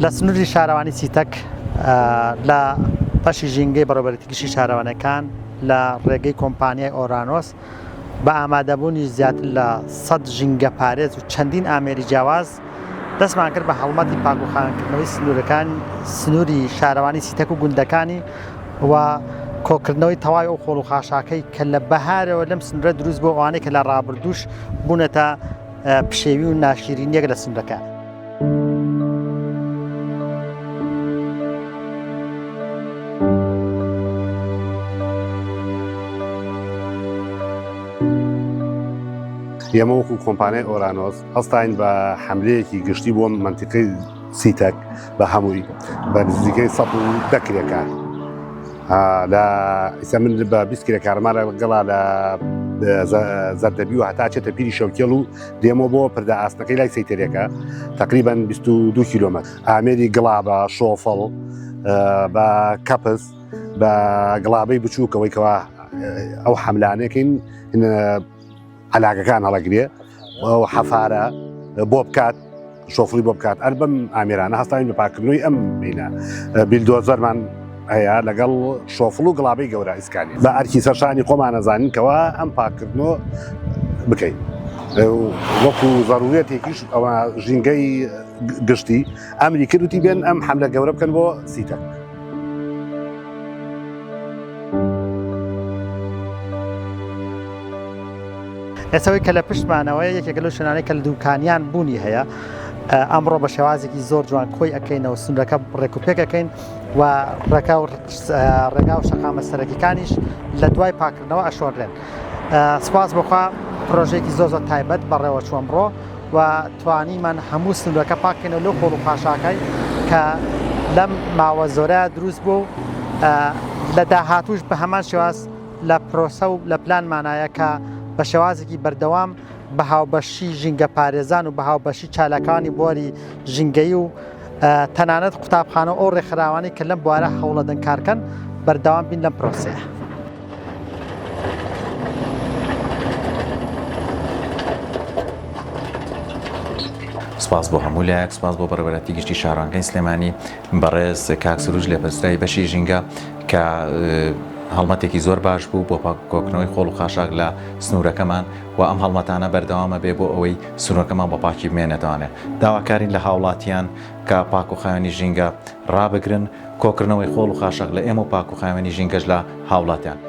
لە سنووری شارەوانی سیتەک لە بەشی ژینگەی بەڕێوەبەرێتیگەشتی شارەوانەکان لە ڕێگەی کۆمپانیای ئۆرانۆس بە ئامادەبوونی زیاتر لە 100 ژینگە پارێز و چەندین ئامێری جیاواز دەستمان کرد بە هەڵمەتی پاکوخانکردنەوەی سنوورەکان سنووری شارەوانی سیتەک و گوندەکانی و کۆکردنەوەی تەواوی ئەو خۆڵ و خاشاکەی کە لە بەهارەوە لەم سنوورە دروست بۆ ئەوانەی کە لە ڕابردووش بوونەتە پشێوی و ناشرینیەک لە سنوورەکان. ئێمە وەکو کۆمپانیای ئۆرانۆس هەستاین بە حەملەیەکی گشتی بۆ منتیقەی سیتەک بە هەمووی بە نزیکەی 110 کرێکار لە ئیسا من بە 20 کرێکارمانە گەڵا لە زەردەبی و هەتا چێتە پیری شەوکێڵ و دێمەوە بۆ پردە ئاستنەکەی لای سەیتەرێکە تقریباً 22 کیلۆمەتر ئامێری گڵا بە شۆفڵ بە کەپس بە گڵابەی بچووکەوەی کەوا ئەو حەملانەکەین علاقەکان هەڵەگرێ و حەفارە بۆ بکات شۆفڵی بۆ بکات ئەر بەم ئامێرانە هەستاین بە پاکردنەوەی ئەم بینە بیلدۆزەرمان هەیە لەگەڵ شۆفڵ و گڵابەی گەورە ئیسکانی بە ئەرکی سەرشانی خۆمان نەزانینکەوە ئەم پاکردنەوە بکەین وەکو ضرورەتێکیش ئەوە ژینگەی گشتی ئەمری کردوتی بێن ئەم حەملە گەورە بکەن بۆ سیتەک. ئێسەوەی کە لە پشتمانەوەی یەکێکە لەو شوێنانەی کە لە دوکانیان بوونی هەیە ئەمڕۆ بە شێوازێکی زۆر جوان کۆی ئەەکەینەوە سنوورەکە ڕێکوپێک ئەەکەین و ڕێگا و شەقامە سەرەکیەکانیش لە دوای پاکردنەوە ئەشۆڕێن. سپاس بخوا پرۆژێکی زۆر تایبەت بەڕێوە چوە ئەمڕۆ و توانیمان هەموو سنوورەکە پاکەینەوە لەو خۆڵ و خاشاکەی کە لەم ماوە زۆرە دروست بوو لە داهاتوش بە هەمان شێواز لە پرۆسە و لە پلانمانایە کە بە شێوازێکی بەردەوام بە هاوبەشی ژینگە پارێزان و بە هاوبەشی چالاکانی بۆری ژینگەی و تەنانەت قوتابخانە ئەو ڕێکخراوانی کە لەم بوارە هەوڵەدەن کارکەن بەردەوام بین لەم پرۆسەیە. سپاس بۆ هەموو لایەک سپاس بۆ بەڕێوەبەرەتی گشتی شارەوانەکەی سلێمانی بەڕێز کاک سروش لێپەرسترای بەشی ژینگە کە هەڵمەتێکی زۆر باش بوو بۆ پاکۆکردنەوەی خۆڵ و خاشاک لە سنوورەکەمان و ئەم هەڵمەتانە بەردەوامە بێ بۆ ئەوەی سنوورەکەمان بە پاکی بمێنێتوانێت. داواکارین لە هاوڵاتیان کە پاک و خاوێنی ژینگە ڕابگرن کۆکردنەوەی خۆڵ و خاشاک لە ئێمە و پاک و خاوێنی ژینگەش لە هاوڵاتیان.